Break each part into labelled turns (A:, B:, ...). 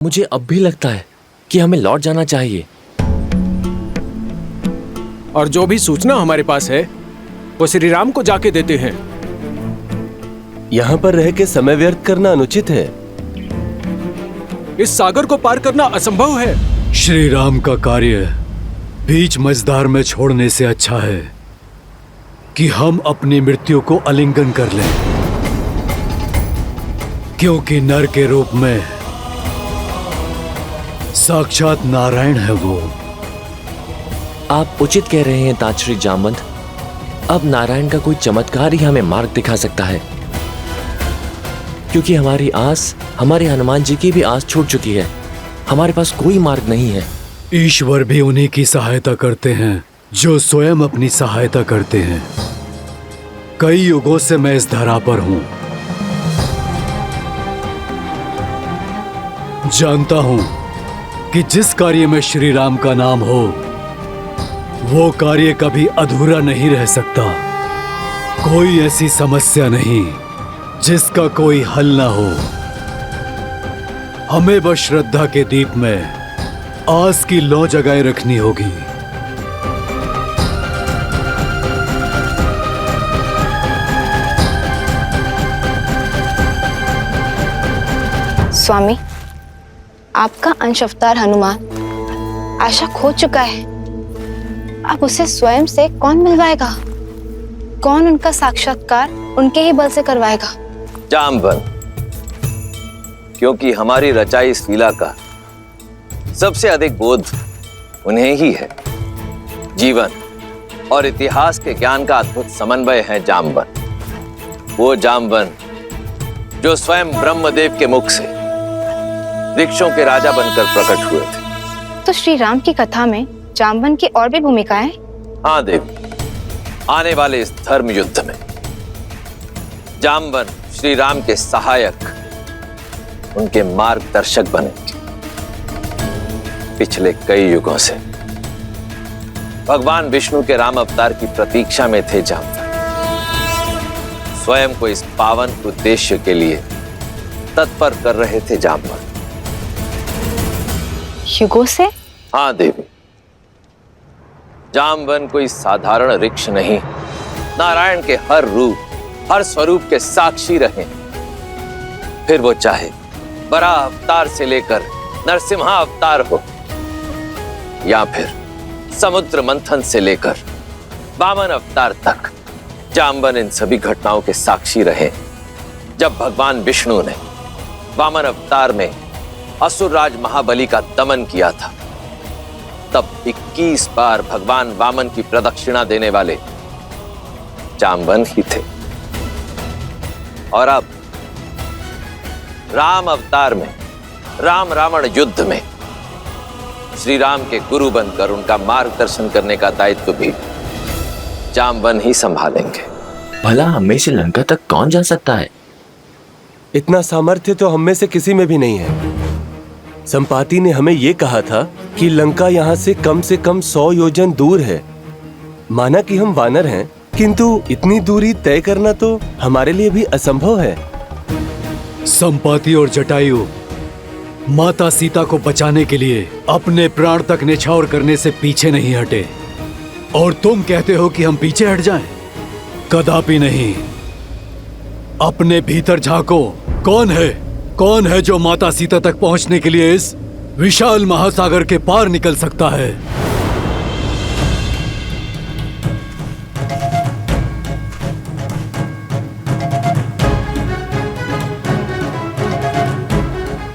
A: मुझे अब भी लगता है कि हमें लौट जाना चाहिए।
B: और जो भी सूचना हमारे पास है वो श्री राम को जाके देते हैं।
C: यहाँ पर रह के समय व्यर्थ करना अनुचित है।
B: इस सागर को पार करना असंभव है।
D: श्री राम का कार्य बीच मझधार में छोड़ने से अच्छा है कि हम अपनी मृत्यु को आलिंगन कर लें, क्योंकि नर के रूप में साक्षात नारायण है वो।
A: आप उचित कह रहे हैं ताजश्री जामवंत। अब नारायण का कोई चमत्कार ही हमें मार्ग दिखा सकता है, क्योंकि हमारी आस, हमारे हनुमान जी की भी आस छूट चुकी है। हमारे पास कोई मार्ग नहीं है।
D: ईश्वर भी उन्हीं की सहायता करते हैं जो स्वयं अपनी सहायता करते हैं। कई युगों से मैं इस धरा पर हूं, जानता हूं कि जिस कार्य में श्री राम का नाम हो वो कार्य कभी अधूरा नहीं रह सकता। कोई ऐसी समस्या नहीं जिसका कोई हल ना हो। हमें बस श्रद्धा के दीप में आस की लौ जगाए रखनी होगी।
E: स्वामी, आपका अंश अवतार हनुमान आशा खो चुका है। अब उसे स्वयं से कौन मिलवाएगा? कौन उनका साक्षात्कार उनके ही बल से करवाएगा?
F: जामवंत, क्योंकि हमारी रचाई इस लीला का सबसे अधिक बोध उन्हें ही है। जीवन और इतिहास के ज्ञान का अद्भुत समन्वय है जामवंत। वो जामवंत जो स्वयं ब्रह्मदेव के मुख से वृक्षों के राजा बनकर प्रकट हुए थे।
E: तो श्री राम की कथा में जामवंत की और भी भूमिकाएं?
F: हाँ देवी, आने वाले इस धर्म युद्ध में जामवंत श्री राम के सहायक, उनके मार्गदर्शक बनेंगे। पिछले कई युगों से भगवान विष्णु के राम अवतार की प्रतीक्षा में थे जामवंत। स्वयं को इस पावन उद्देश्य के लिए तत्पर कर रहे थे जामवंत।
E: युगों से?
F: हाँ देवी, जामवंत कोई साधारण वृक्ष नहीं, नारायण के हर रूप, हर स्वरूप के साक्षी रहे। फिर वो चाहे बराह अवतार से लेकर नरसिम्हा अवतार हो, या फिर समुद्र मंथन से लेकर वामन अवतार तक, जामवंत इन सभी घटनाओं के साक्षी रहे। जब भगवान विष्णु ने वामन अवतार में असुरराज महाबली का दमन किया था, तब 21 बार भगवान वामन की प्रदक्षिणा देने वाले जामवंत ही थे। और अब राम अवतार में, राम रावण युद्ध में श्री राम के गुरु बनकर उनका मार्गदर्शन करने का दायित्व भी जामवंत ही संभालेंगे।
A: भला हमें से लंका तक कौन जा सकता है?
C: इतना सामर्थ्य तो हम में से किसी में भी नहीं है। संपाति ने हमें ये कहा था कि लंका यहाँ से कम 100 योजन दूर है। माना कि हम वानर हैं, किंतु इतनी दूरी तय करना तो हमारे लिए भी असंभव है।
D: संपाति और जटायु माता सीता को बचाने के लिए अपने प्राण तक न्यौछावर करने से पीछे नहीं हटे, और तुम कहते हो कि हम पीछे हट जाएं? कदापि नहीं। अपने भीतर झांको। कौन है जो माता सीता तक पहुंचने के लिए इस विशाल महासागर के पार निकल सकता है?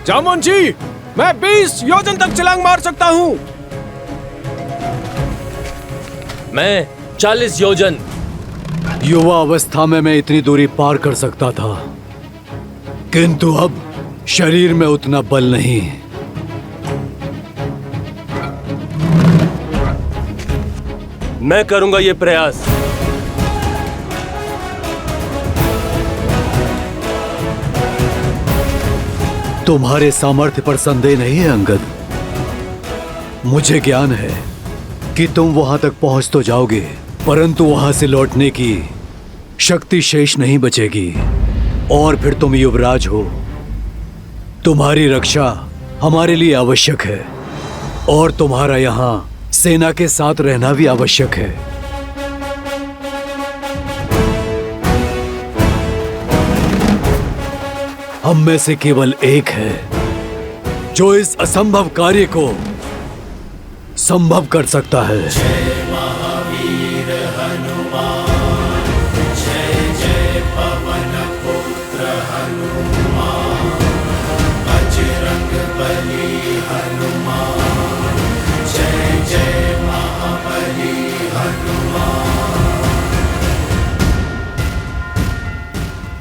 B: जामवंत जी, मैं 20 योजन तक छलांग मार सकता हूं।
A: मैं 40 योजन।
D: युवा अवस्था में मैं इतनी दूरी पार कर सकता था, किंतु अब शरीर में उतना बल नहीं।
C: मैं करूंगा ये प्रयास।
D: तुम्हारे सामर्थ्य पर संदेह नहीं है अंगद। मुझे ज्ञान है कि तुम वहां तक पहुंच तो जाओगे, परंतु वहां से लौटने की शक्ति शेष नहीं बचेगी। और फिर तुम युवराज हो, तुम्हारी रक्षा हमारे लिए आवश्यक है और तुम्हारा यहाँ सेना के साथ रहना भी आवश्यक है। हम में से केवल एक है जो इस असंभव कार्य को संभव कर सकता है।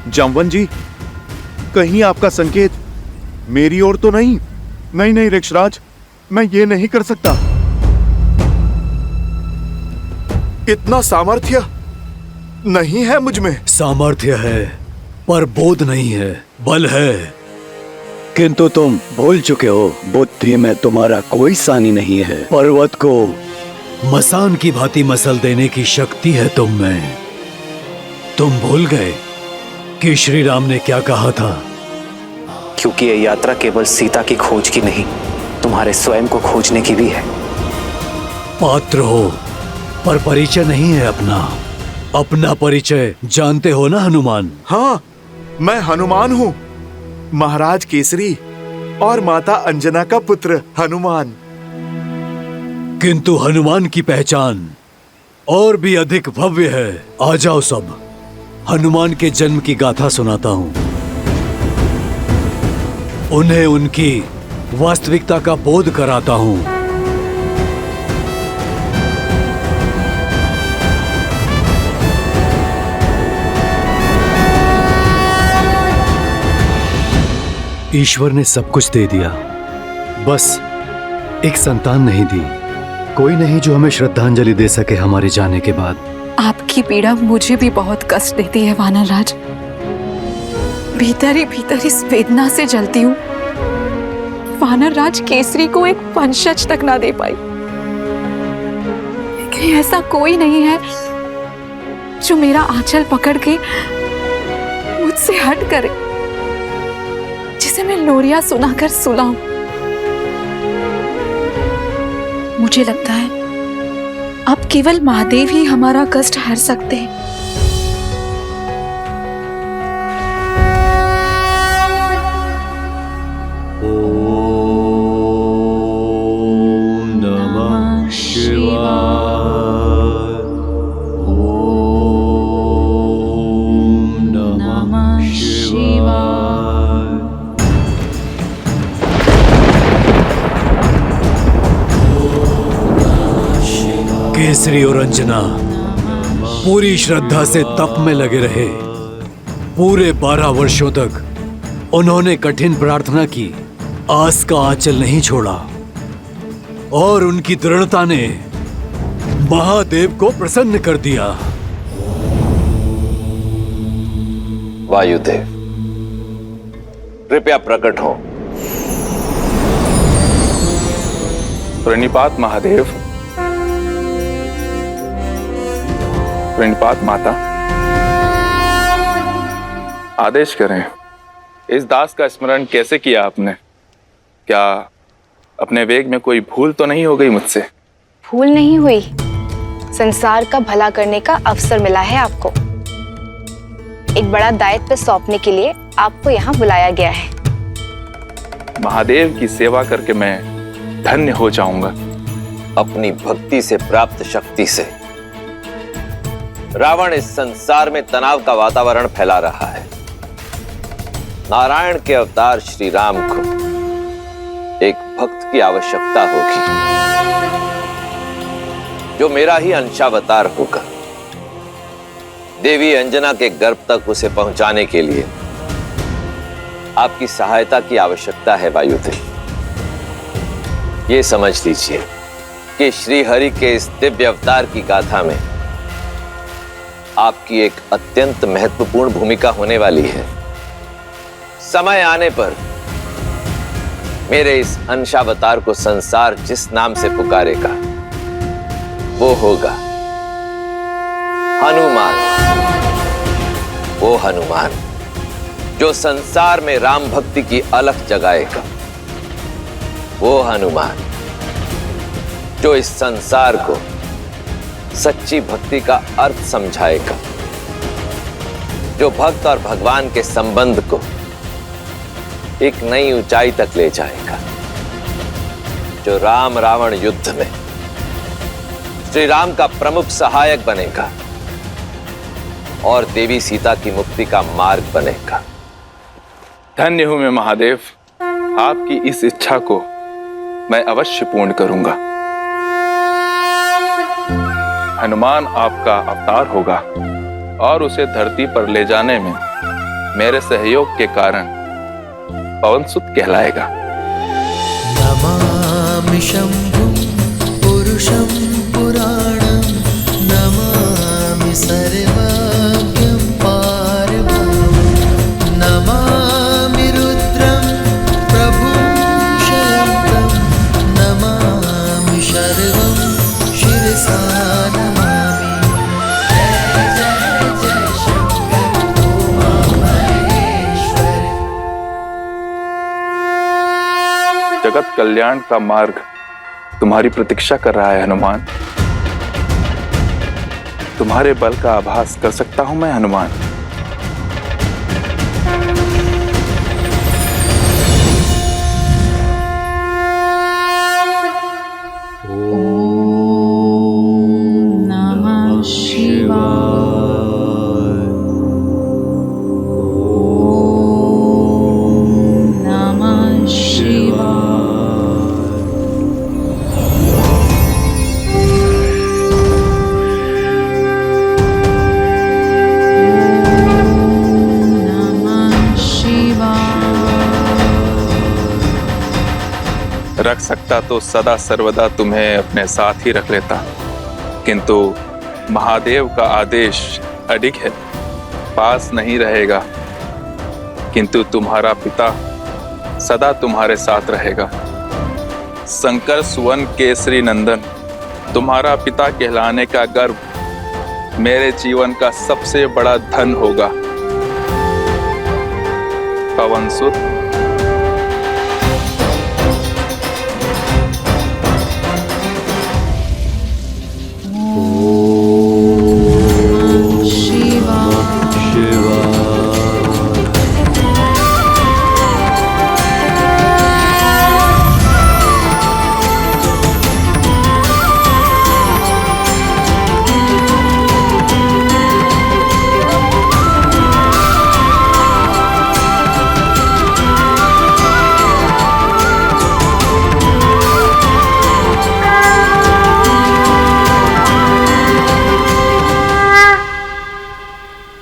G: जामवन जी, कहीं आपका संकेत मेरी ओर तो नहीं? नहीं ऋक्षराज, मैं ये नहीं कर सकता। इतना सामर्थ्य नहीं है मुझ में।
D: सामर्थ्य है पर बोध नहीं है, बल है।
H: किंतु तुम भूल चुके हो, बुद्धि में तुम्हारा कोई सानी नहीं है। पर्वत को
D: मसान की भांति मसल देने की शक्ति है तुम में। तुम भूल गए कि श्री राम ने क्या कहा था?
I: क्योंकि यह यात्रा केवल सीता की खोज की नहीं, तुम्हारे स्वयं को खोजने की भी है।
D: पात्र हो पर परिचय नहीं है अपना। अपना परिचय जानते हो ना हनुमान?
G: हाँ, मैं हनुमान हूँ, महाराज केसरी और माता अंजना का पुत्र हनुमान।
D: किंतु हनुमान की पहचान और भी अधिक भव्य है। आ जाओ सब, हनुमान के जन्म की गाथा सुनाता हूं। उन्हें उनकी वास्तविकता का बोध कराता हूं। ईश्वर ने सब कुछ दे दिया, बस एक संतान नहीं दी। कोई नहीं जो हमें श्रद्धांजलि दे सके हमारे जाने के बाद।
J: आपकी पीड़ा मुझे भी बहुत कष्ट देती है वानरराज। भीतर ही इस वेदना से जलती हूँ। वानरराज केसरी को एक वंशज तक ना दे पाई। लेकिन ऐसा कोई नहीं है जो मेरा आंचल पकड़ के मुझसे हट करे, जिसे मैं लोरिया सुनाकर सुलाऊं। मुझे लगता है अब केवल महादेव ही हमारा कष्ट हर सकते हैं।
D: ओम नमः शिवाय। ओम नमः शिवाय। केसरी और अंजना पूरी श्रद्धा से तप में लगे रहे। पूरे 12 वर्षों तक उन्होंने कठिन प्रार्थना की, आस का आंचल नहीं छोड़ा और उनकी दृढ़ता ने महादेव को प्रसन्न कर दिया।
F: वायुदेव, कृपया प्रकट हो।
K: प्रणिपात महादेव, प्रणिपात माता। आदेश करें, इस दास का स्मरण कैसे किया आपने? क्या अपने वेग में कोई भूल तो नहीं हो गई मुझसे?
E: भूल नहीं हुई, संसार का भला करने का अवसर मिला है आपको। एक बड़ा दायित्व सौंपने के लिए आपको यहाँ बुलाया गया है।
K: महादेव की सेवा करके मैं धन्य हो जाऊंगा।
F: अपनी भक्ति से प्राप्त शक्ति से रावण इस संसार में तनाव का वातावरण फैला रहा है। नारायण के अवतार श्री राम को एक भक्त की आवश्यकता होगी, जो मेरा ही अंशावतार होगा। देवी अंजना के गर्भ तक उसे पहुंचाने के लिए आपकी सहायता की आवश्यकता है वायुदेव। ये समझ लीजिए कि श्री हरि के इस दिव्य अवतार की गाथा में आपकी एक अत्यंत महत्वपूर्ण भूमिका होने वाली है। समय आने पर मेरे इस अंशावतार को संसार जिस नाम से पुकारेगा वो होगा हनुमान। वो हनुमान जो संसार में राम भक्ति की अलख जगाएगा। वो हनुमान जो इस संसार को सच्ची भक्ति का अर्थ समझाएगा, जो भक्त और भगवान के संबंध को एक नई ऊंचाई तक ले जाएगा, जो राम रावण युद्ध में श्री राम का प्रमुख सहायक बनेगा और देवी सीता की मुक्ति का मार्ग बनेगा।
K: धन्य हूं मैं महादेव, आपकी इस इच्छा को मैं अवश्य पूर्ण करूंगा। हनुमान आपका अवतार होगा और उसे धरती पर ले जाने में मेरे सहयोग के कारण पवनसुत कहलाएगा।
L: नमामि शंभुं पुरुषं पुराणं, नमामि सर्वज्ञं पारब्रह्मं, नमामि रुद्रं प्रभुं शयन्तं, नमामि शर्वं शिरसा नमामि। जय जय जय शंकर उमा महेश्वर।
K: जगत कल्याण का मार्ग तुम्हारी प्रतीक्षा कर रहा है हनुमान। तुम्हारे बल का आभास कर सकता हूं मैं हनुमान।
J: नमः शिवाय। नमः शिवाय।
K: रख सकता तो सदा सर्वदा तुम्हें अपने साथ ही रख लेता, किंतु महादेव का आदेश अडिग है, पास नहीं रहेगा, किंतु तुम्हारा पिता सदा तुम्हारे साथ रहेगा। शंकर सुवन केसरी नंदन, तुम्हारा पिता कहलाने का गर्व मेरे जीवन का सबसे बड़ा धन होगा। पवनसुत,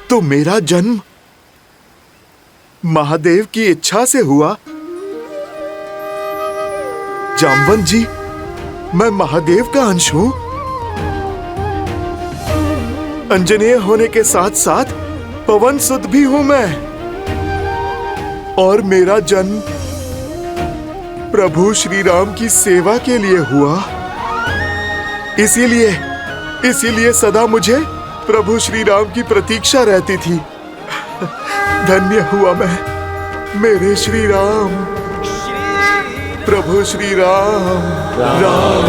G: तो मेरा जन्म महादेव की इच्छा से हुआ। जामवंत जी, मैं महादेव का अंश हूं। अंजनेय होने के साथ साथ पवनसुत भी हूं मैं, और मेरा जन्म प्रभु श्री राम की सेवा के लिए हुआ। इसीलिए सदा मुझे प्रभु श्री राम की प्रतीक्षा रहती थी। धन्य हुआ मैं, मेरे श्री राम, प्रभु श्री राम। राम राम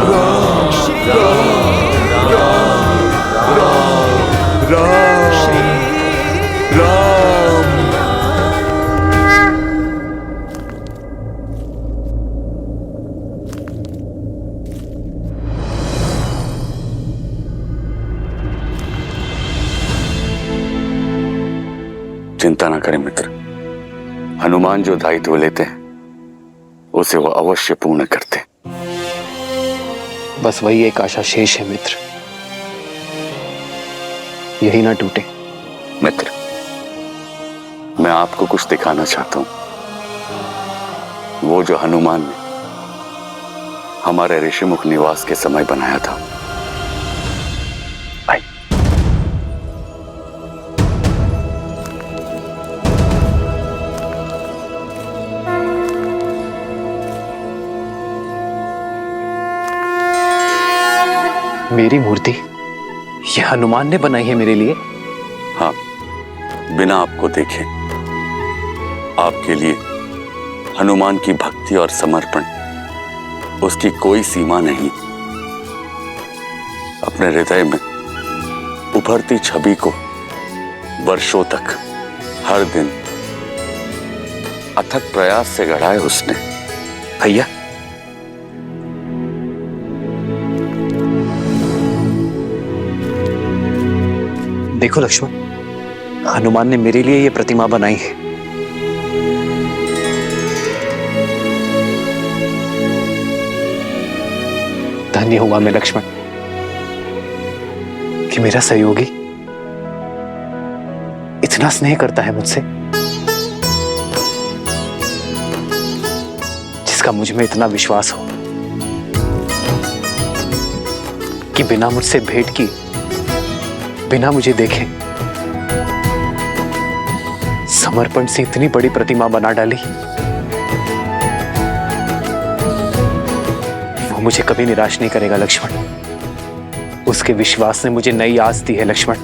G: राम राम राम राम राम।
H: चिंता ना करें मित्र, हनुमान जो दायित्व लेते हैं उसे वो अवश्य पूर्ण करते।
I: बस वही एक आशा शेष है मित्र, यही ना टूटे।
H: मित्र, मैं आपको कुछ दिखाना चाहता हूं। वो जो हनुमान ने हमारे ऋषिमुख निवास के समय बनाया था। भाई,
I: मेरी मूर्ति ये हनुमान ने बनाई है मेरे लिए?
H: हाँ, बिना आपको देखे आपके लिए हनुमान की भक्ति और समर्पण
M: उसकी कोई सीमा नहीं। अपने हृदय में उभरती छवि को वर्षों तक हर दिन अथक प्रयास से गढ़ा है उसने।
I: भैया, देखो लक्ष्मण, हनुमान ने मेरे लिए ये प्रतिमा बनाई है। धन्य हुआ मैं लक्ष्मण कि मेरा सहयोगी इतना स्नेह करता है मुझसे, जिसका मुझ में इतना विश्वास हो कि बिना मुझसे भेंट की, बिना मुझे देखे समर्पण से इतनी बड़ी प्रतिमा बना डाली। वो मुझे कभी निराश नहीं करेगा लक्ष्मण। उसके विश्वास ने मुझे नई आस दी है लक्ष्मण।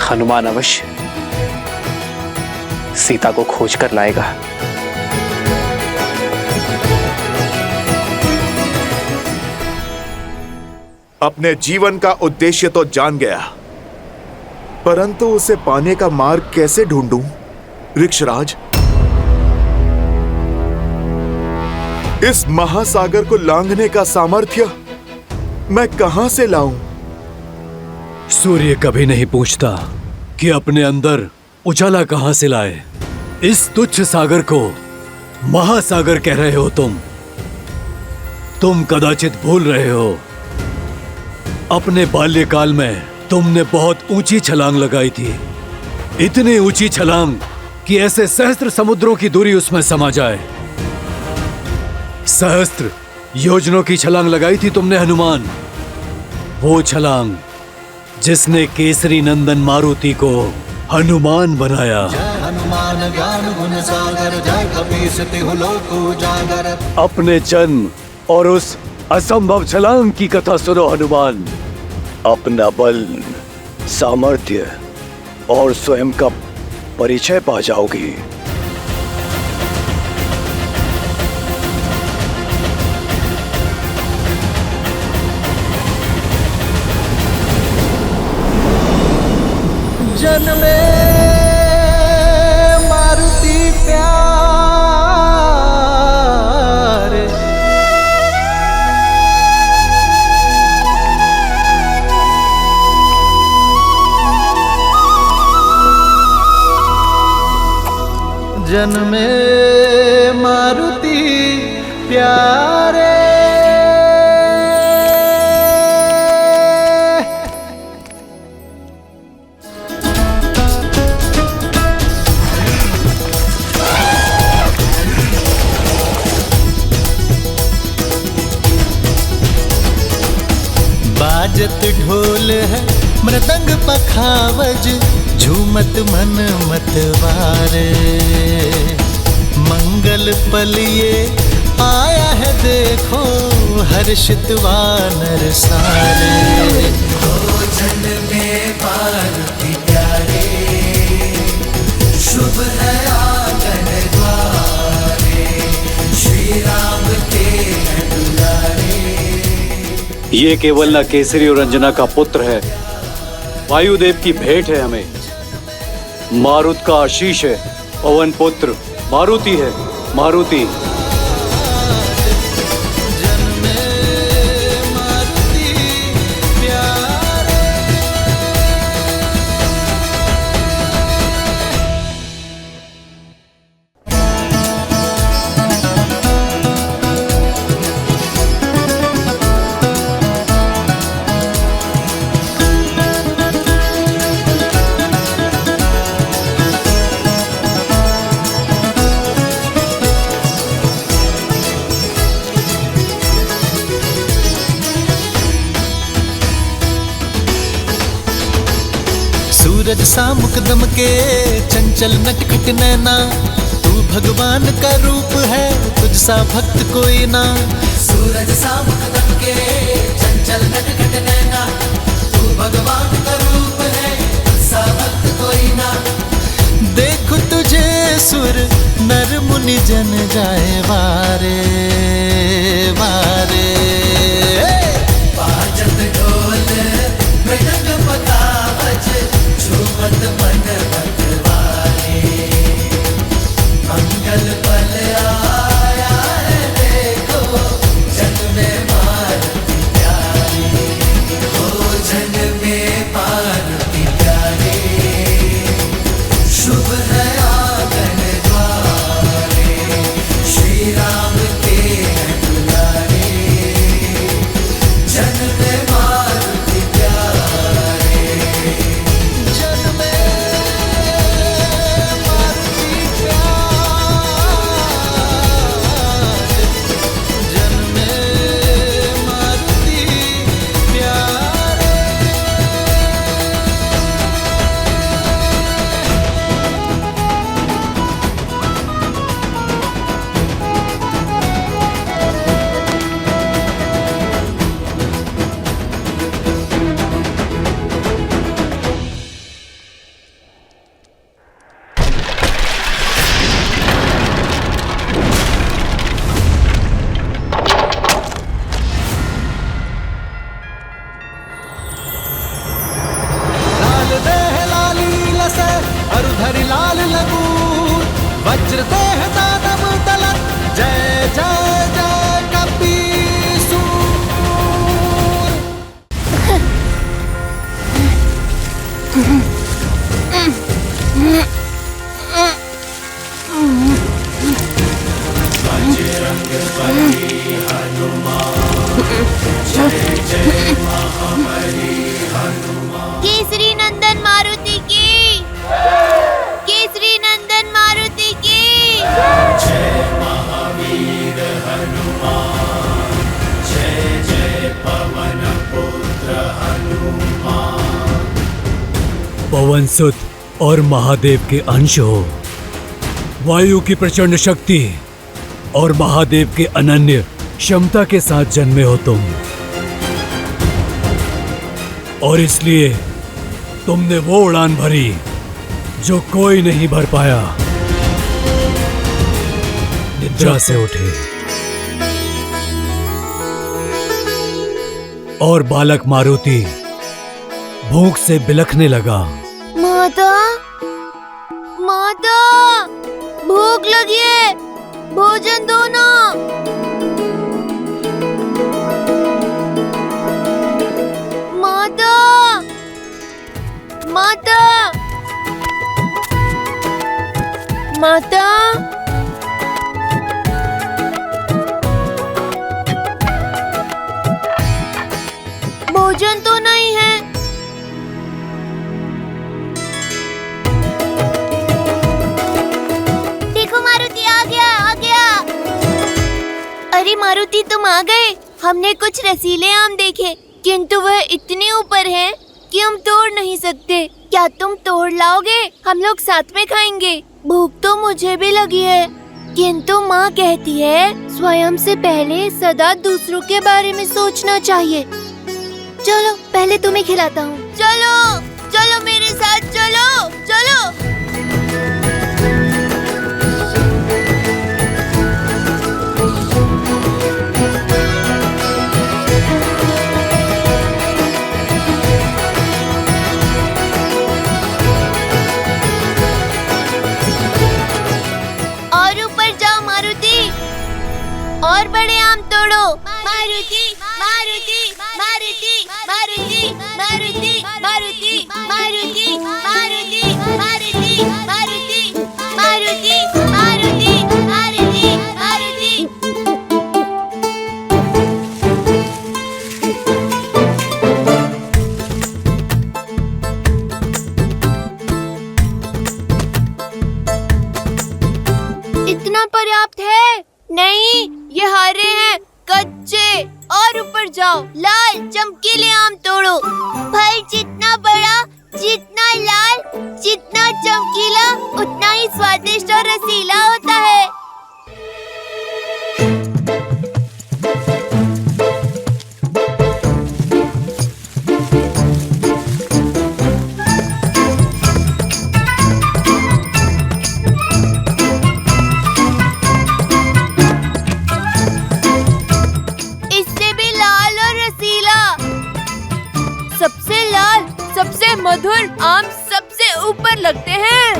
I: हनुमान अवश्य सीता को खोज कर लाएगा।
G: अपने जीवन का उद्देश्य तो जान गया, परंतु उसे पाने का मार्ग कैसे ढूंढूं? ऋक्षराज, इस महासागर को लांघने का सामर्थ्य मैं कहां से लाऊं?
D: सूर्य कभी नहीं पूछता कि अपने अंदर उजाला कहां से लाए। इस तुच्छ सागर को महासागर कह रहे हो तुम कदाचित भूल रहे हो, अपने बाल्यकाल में तुमने बहुत ऊंची छलांग लगाई थी। इतनी ऊंची छलांग कि ऐसे सहस्त्र समुद्रों की दूरी उसमें समा जाए। सहस्त्र योजनों की छलांग लगाई थी तुमने हनुमान। वो छलांग जिसने केसरी नंदन मारुति को हनुमान बनाया।
L: हनुमान ज्ञान गुण सागर, जय कपीस तिहु लोक उजागर।
H: अपने जन्म और उस असंभव छलांग की कथा सुनो हनुमान। अपना बल, सामर्थ्य और स्वयं का परिचय पा जाओगी।
L: जन्मे मारुति प्यार, जन्मे मारुति प्यारे। बाजत ढोल है मृदंग पखावज, झूमत मन मतवारे। मंगल पल ये आया है देखो, हर्षित वानर सारे। भोजन में मारुति प्यारे, शुभ है आंगन द्वारे। श्री राम के दुलारे।
D: ये केवल न केसरी और अंजना का पुत्र है, वायुदेव की भेंट है हमें। मारुत का आशीष है, पवन पुत्र मारुति है, मारुति।
L: सूरज सा मुकदम के चंचल नटखट नैना, तू भगवान का रूप है, तुझ सा भक्त कोई ना। सूरज सा मुकदम के चंचल नटखट नैना, तू भगवान का रूप है, तुझ सा भक्त कोई ना। देखो तुझे सुर नर मुनि जन जाए वारे।
N: केसरी नंदन मारुति की, केसरी नंदन मारुति की। जय महावीर हनुमान,
L: जय जय पवन पुत्र हनुमान।
D: पवन सुत और महादेव के अंश हो, वायु की प्रचंड शक्ति और महादेव के अनन्य क्षमता के साथ जन्मे हो तुम, और इसलिए तुमने वो उड़ान भरी जो कोई नहीं भर पाया। निद्रा से उठे और बालक मारुति भूख से बिलखने लगा।
N: माता, माता, भूख लगी है, भोजन दो ना। माता, माता, माता, भोजन तो नहीं है। देखो मारुति आ गया, आ गया। अरे मारुति तुम आ गए। हमने कुछ रसीले आम देखे, किंतु वह इतने ऊपर हैं कि हम तोड़ नहीं सकते। क्या तुम तोड़ लाओगे? हम लोग साथ में खाएंगे। भूख तो मुझे भी लगी है, किंतु माँ कहती है स्वयं से पहले सदा दूसरों के बारे में सोचना चाहिए। चलो पहले तुम्हें खिलाता हूँ। चलो चलो मेरे साथ, चलो चलो। और ऊपर जाओ मारुति, और बड़े आम तोड़ो। मारुति मारुति मारुति मारुति मारुति मारुति मारुति मारुति मारुति मारुति मारुति मारुति मारुति मारुति। इतना पर्याप्त है? नहीं, ये हरे हैं, कच्चे। और ऊपर जाओ, लाल चमकीले आम तोड़ो। फल जितना बड़ा, जितना लाल, जितना चमकीला, उतना ही स्वादिष्ट और रसीला होता है। सबसे लाल, सबसे मधुर आम सबसे ऊपर लगते हैं।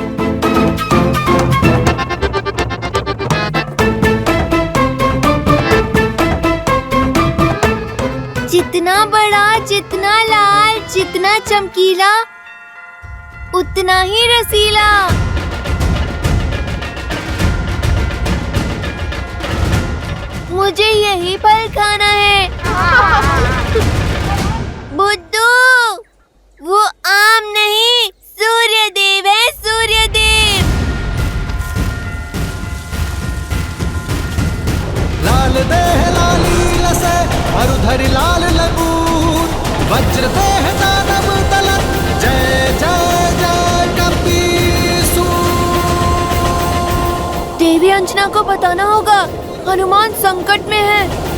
N: जितना बड़ा, जितना लाल, जितना चमकीला, उतना ही रसीला। मुझे यही फल खाना है। बुद्धू, वो आम नहीं, सूर्यदेव है, सूर्यदेव।
L: लाल देह लाली लसे, मरुधरि लाल लगून, वज्र देह दानव तलन, जय जय जय कपीसूर।
N: देवी अंजना को बताना होगा, हनुमान संकट में है।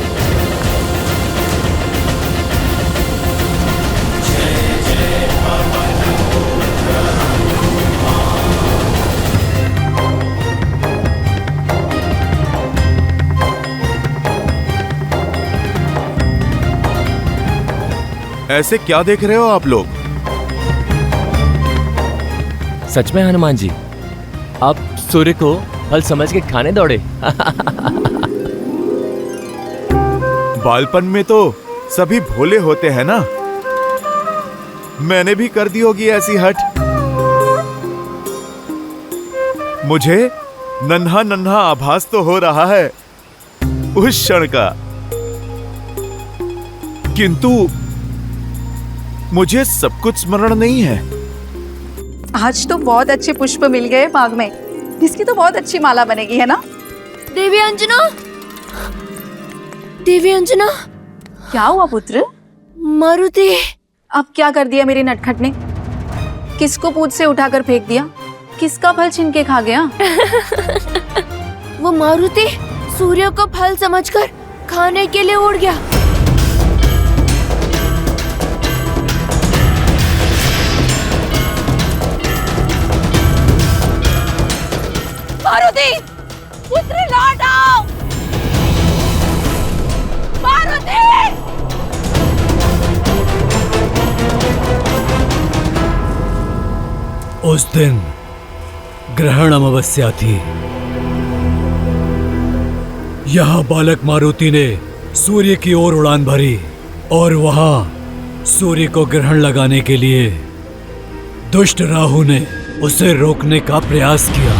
O: ऐसे क्या देख रहे हो आप लोग?
A: सच में हनुमान जी, आप सूर्य को फल समझ के खाने दौड़े।
O: बालपन में तो सभी भोले होते हैं ना, मैंने भी कर दी होगी ऐसी हट। मुझे नन्हा नन्हा आभास तो हो रहा है उस क्षण का। किंतु मुझे सब कुछ स्मरण नहीं है।
J: आज तो बहुत अच्छे पुष्प मिल गए बाग में। इसकी तो बहुत अच्छी माला बनेगी, है ना?
N: देवी अंजना, देवी अंजना।
J: क्या हुआ पुत्र?
N: मारुति।
J: अब क्या कर दिया मेरी नटखट ने? किसको पूछ से उठाकर फेंक दिया? किसका फल छीन के खा गया?
N: वो मारुति सूर्य को फल समझकर खाने के लिए उड़ गया।
J: मारुति, पुत्र लौट आओ! मारुति!
D: उस दिन ग्रहण अमावस्या थी। यह बालक मारुति ने सूर्य की ओर उड़ान भरी और वहां सूर्य को ग्रहण लगाने के लिए दुष्ट राहु ने उसे रोकने का प्रयास किया।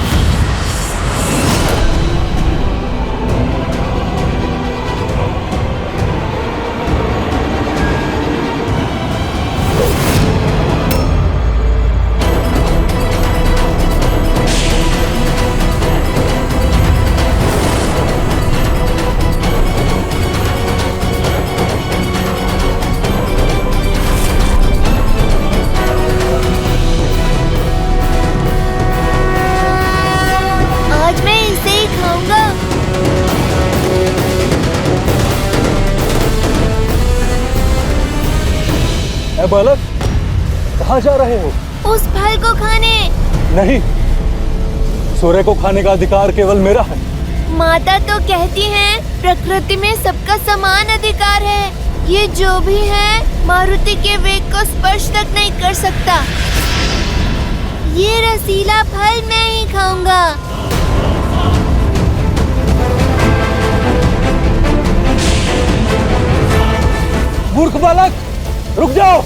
C: बालक, कहाँ जा रहे हो?
N: उस फल को खाने।
C: नहीं, सूर्य को खाने का अधिकार केवल मेरा है।
N: माता तो कहती हैं प्रकृति में सबका समान अधिकार है। ये जो भी है मारुति के वेग को स्पर्श तक नहीं कर सकता। ये रसीला फल मैं ही खाऊंगा।
C: मूर्ख बालक, रुक जाओ।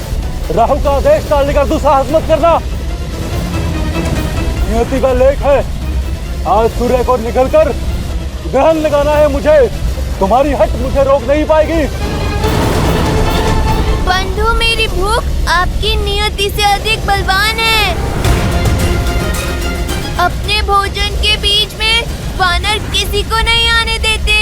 C: राहु का आदेश टालने का दुस्साहस मत करना। नियति का लेख है, आज सूर्य को निकलकर ग्रहण लगाना है मुझे। तुम्हारी हट मुझे रोक नहीं पाएगी।
N: बंधु, मेरी भूख आपकी नियति से अधिक बलवान है। अपने भोजन के बीच में वानर किसी को नहीं आने देते।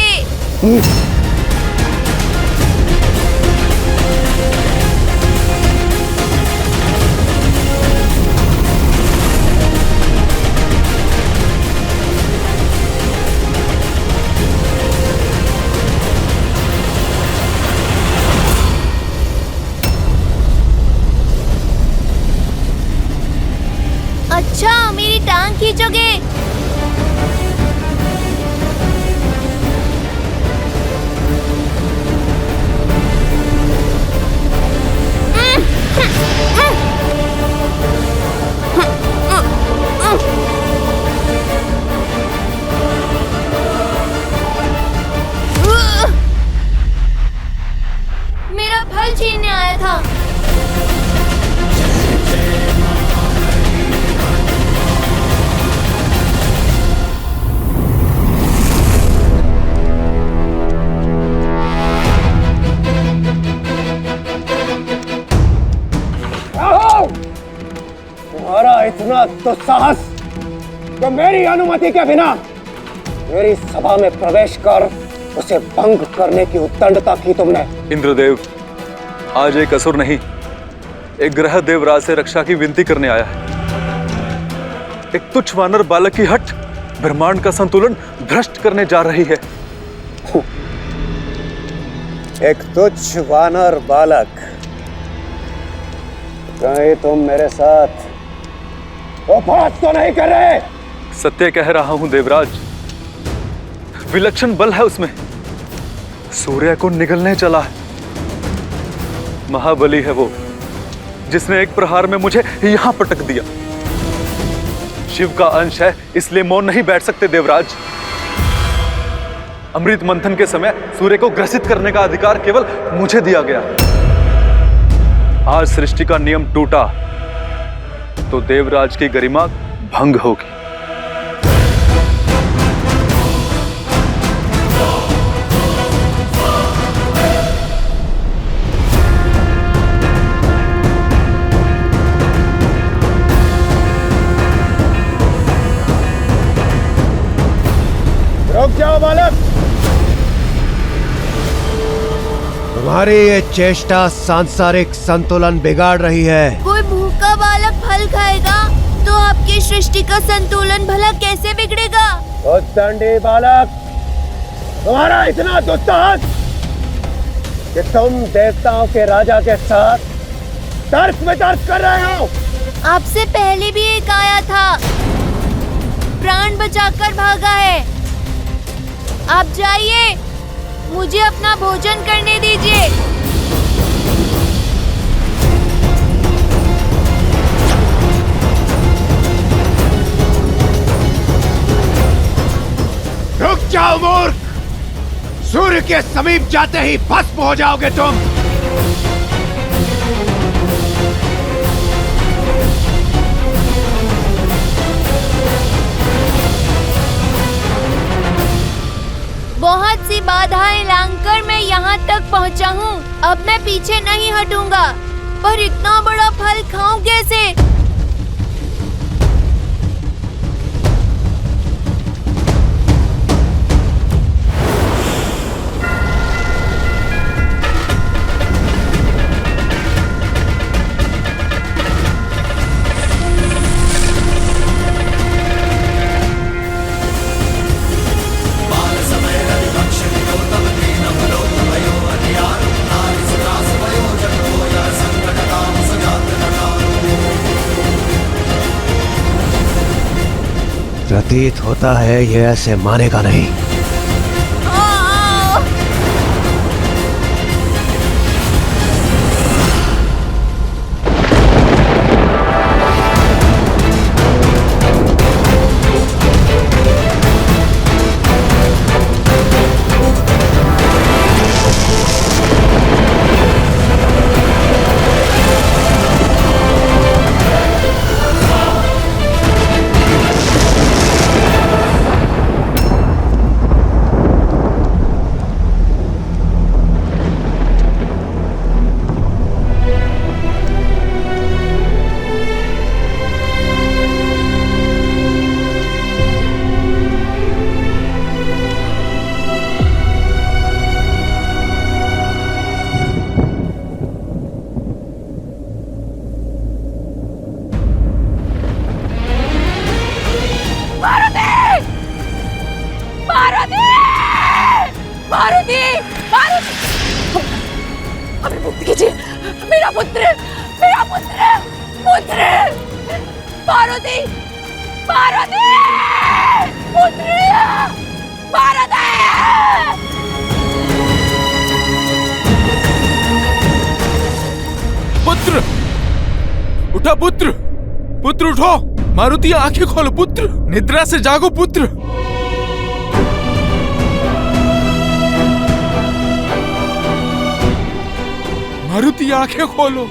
N: अच्छा, मेरी टांग खींचोगे? मेरा फल छीनने आया था।
H: तुम्हारा इतना दुस्साहस कि मेरी अनुमति के बिना मेरी सभा में प्रवेश कर उसे भंग करने की उद्दंडता की तुमने।
P: इंद्रदेव, आज एक असुर नहीं, एक ग्रह देवराज से रक्षा की विनती करने आया है। एक तुच्छ वानर बालक की हट ब्रह्मांड का संतुलन भ्रष्ट करने जा रही है।
H: एक तुच्छ वानर बालक, कहीं तुम मेरे साथ उपहास तो नहीं कर रहे?
P: सत्य कह रहा हूं देवराज, विलक्षण बल है उसमें। सूर्य को निगलने चला है। महाबली है वो, जिसने एक प्रहार में मुझे यहां पटक दिया। शिव का अंश है, इसलिए मौन नहीं बैठ सकते देवराज। अमृत मंथन के समय सूर्य को ग्रसित करने का अधिकार केवल मुझे दिया गया। आज सृष्टि का नियम टूटा तो देवराज की गरिमा भंग होगी।
Q: तुम्हारी ये चेष्टा सांसारिक संतुलन बिगाड़ रही है।
N: कोई भूखा बालक फल खाएगा तो आपकी सृष्टि का संतुलन भला कैसे बिगड़ेगा?
Q: उद्दंडी बालक, तुम्हारा इतना दुस्साहस कि तुम देवताओं के राजा के साथ तर्क वितर्क कर रहे हो।
N: आपसे पहले भी एक आया था, प्राण बचाकर भागा है। आप जाइए, मुझे अपना भोजन करने दीजिए।
Q: रुक जाओ मूर्ख, सूर्य के समीप जाते ही भस्म हो जाओगे तुम।
N: बहुत सी बाधाएं लांघकर मैं यहाँ तक पहुँचा हूँ। अब मैं पीछे नहीं हटूंगा, पर इतना बड़ा फल खाऊं कैसे?
Q: प्रतीत होता है ये ऐसे मानेगा नहीं।
J: हमें मुक्त कीजिए, मेरा पुत्र, मेरा पुत्र, पुत्र, पार्वती, पार्वती, पुत्र, पार्वती।
O: पुत्र, उठा पुत्र, पुत्र उठो, मारुति आंखें खोलो पुत्र, निद्रा से जागो पुत्र। मारुति आंखें खोलो।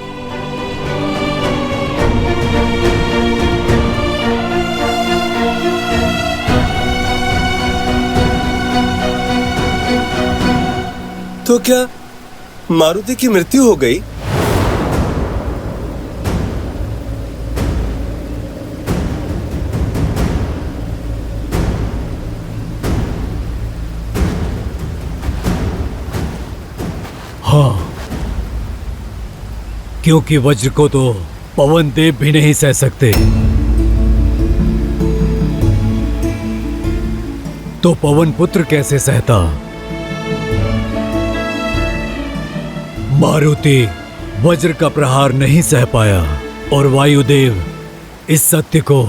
C: तो क्या मारुति की मृत्यु हो गई?
D: हाँ, क्योंकि वज्र को तो पवन देव भी नहीं सह सकते, तो पवन पुत्र कैसे सहता? मारुति वज्र का प्रहार नहीं सह पाया और वायुदेव इस सत्य को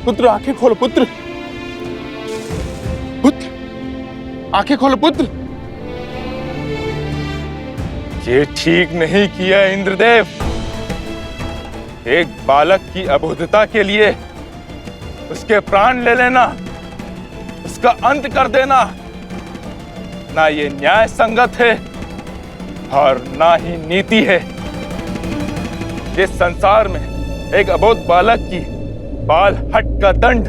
O: पुत्र आंखें खोलो पुत्र, पुत्र आंखें खोलो पुत्र। ये ठीक नहीं किया इंद्रदेव। एक बालक की अबोधता के लिए उसके प्राण ले लेना, उसका अंत कर देना, ना ये न्याय संगत है और ना ही नीति है। इस संसार में एक अबोध बालक की बाल हट का दंड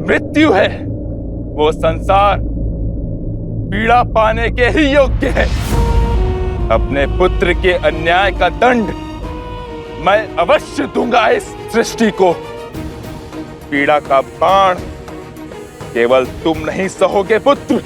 O: मृत्यु है। वो संसार पीड़ा पाने के ही योग्य है। अपने पुत्र के अन्याय का दंड मैं अवश्य दूंगा इस सृष्टि को। पीड़ा का बाण केवल तुम नहीं सहोगे पुत्र।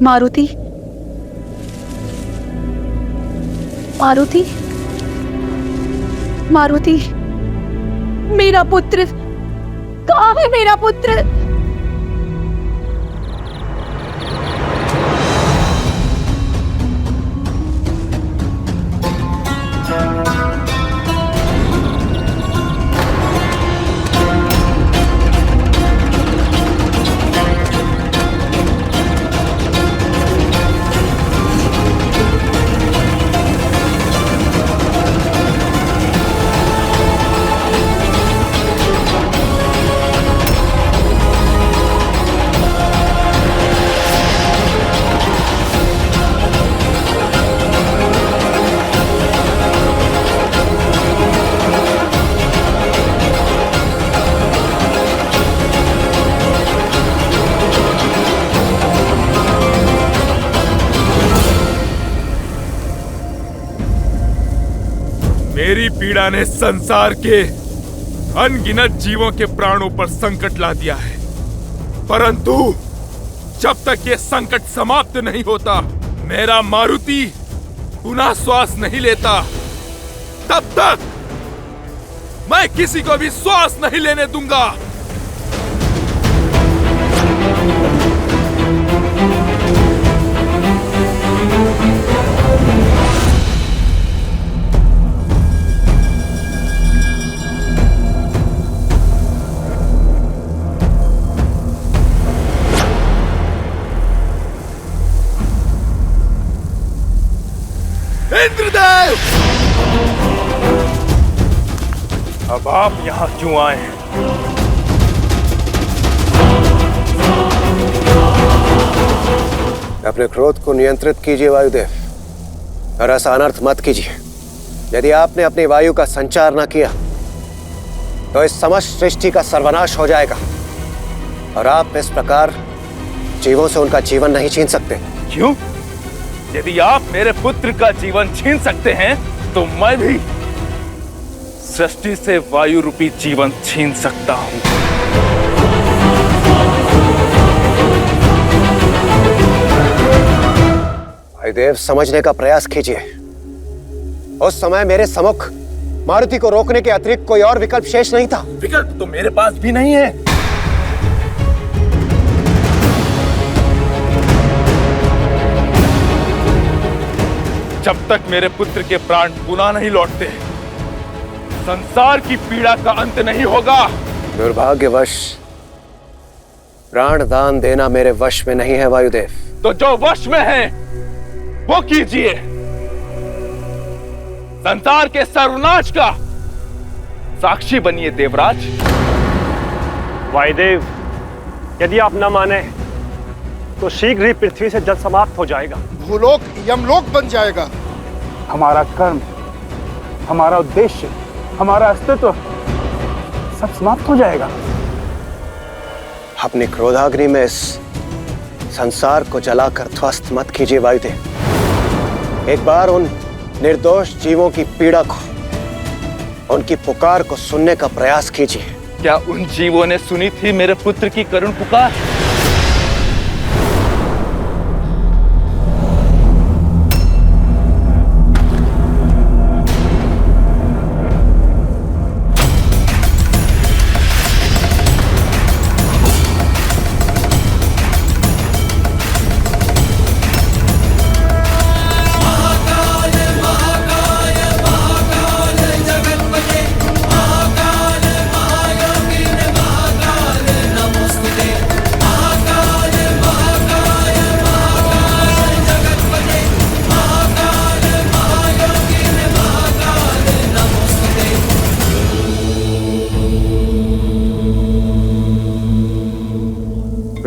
J: मारुति, मारुति, मारुति, मेरा पुत्र कहाँ है? मेरा पुत्र
O: मेरी पीड़ा ने संसार के अनगिनत जीवों के प्राणों पर संकट ला दिया है, परंतु जब तक ये संकट समाप्त नहीं होता, मेरा मारुति पुनः श्वास नहीं लेता, तब तक मैं किसी को भी श्वास नहीं लेने दूंगा। इंद्रदेव, अब आप यहां क्यों आए हैं?
Q: अपने क्रोध को नियंत्रित कीजिए वायुदेव, और ऐसा अनर्थ मत कीजिए। यदि आपने अपनी वायु का संचार न किया तो इस समस्त सृष्टि का सर्वनाश हो जाएगा, और आप इस प्रकार जीवों से उनका जीवन नहीं छीन सकते।
O: क्यों? यदि आप मेरे पुत्र का जीवन छीन सकते हैं, तो मैं भी सृष्टि से वायु रूपी जीवन छीन सकता हूं।
Q: वायुदेव, समझने का प्रयास कीजिए। उस समय मेरे सम्मुख मारुति को रोकने के अतिरिक्त कोई और विकल्प शेष नहीं था।
O: विकल्प तो मेरे पास भी नहीं है। जब तक मेरे पुत्र के प्राण पुनः नहीं लौटते, संसार की पीड़ा का अंत नहीं होगा।
Q: दुर्भाग्यवश प्राण दान देना मेरे वश में नहीं है वायुदेव।
O: तो जो वश में है वो कीजिए। संसार के सर्वनाश का साक्षी बनिए देवराज।
R: वायुदेव, यदि आप न माने तो शीघ्र ही पृथ्वी से जल समाप्त हो जाएगा।
G: भूलोक यमलोक बन जाएगा।
R: हमारा कर्म, हमारा उद्देश्य, हमारा अस्तित्व सब समाप्त हो जाएगा।
Q: अपनी क्रोधाग्नि में इस संसार को जलाकर ध्वस्त मत कीजिए वायुदेव। एक बार उन निर्दोष जीवों की पीड़ा को, उनकी पुकार को सुनने का प्रयास कीजिए।
O: क्या उन जीवों ने सुनी थी मेरे पुत्र की करुण पुकार?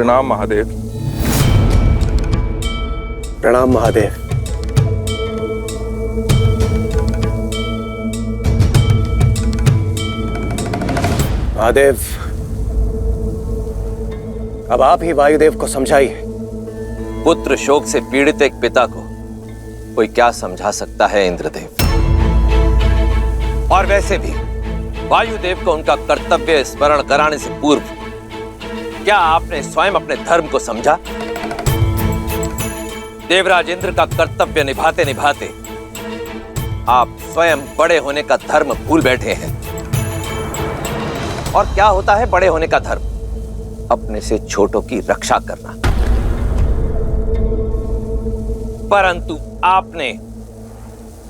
K: प्रणाम महादेव।
Q: प्रणाम महादेव। महादेव, अब आप ही वायुदेव को समझाइए।
F: पुत्र शोक से पीड़ित एक पिता को कोई क्या समझा सकता है इंद्रदेव? और वैसे भी वायुदेव को उनका कर्तव्य स्मरण कराने से पूर्व क्या आपने स्वयं अपने धर्म को समझा? देवराज इंद्र का कर्तव्य निभाते निभाते आप स्वयं बड़े होने का धर्म भूल बैठे हैं। और क्या होता है बड़े होने का धर्म? अपने से छोटों की रक्षा करना। परंतु आपने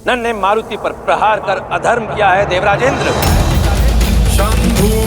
F: नन्हे मारुति पर प्रहार कर अधर्म किया है देवराज इंद्र।
L: शंभू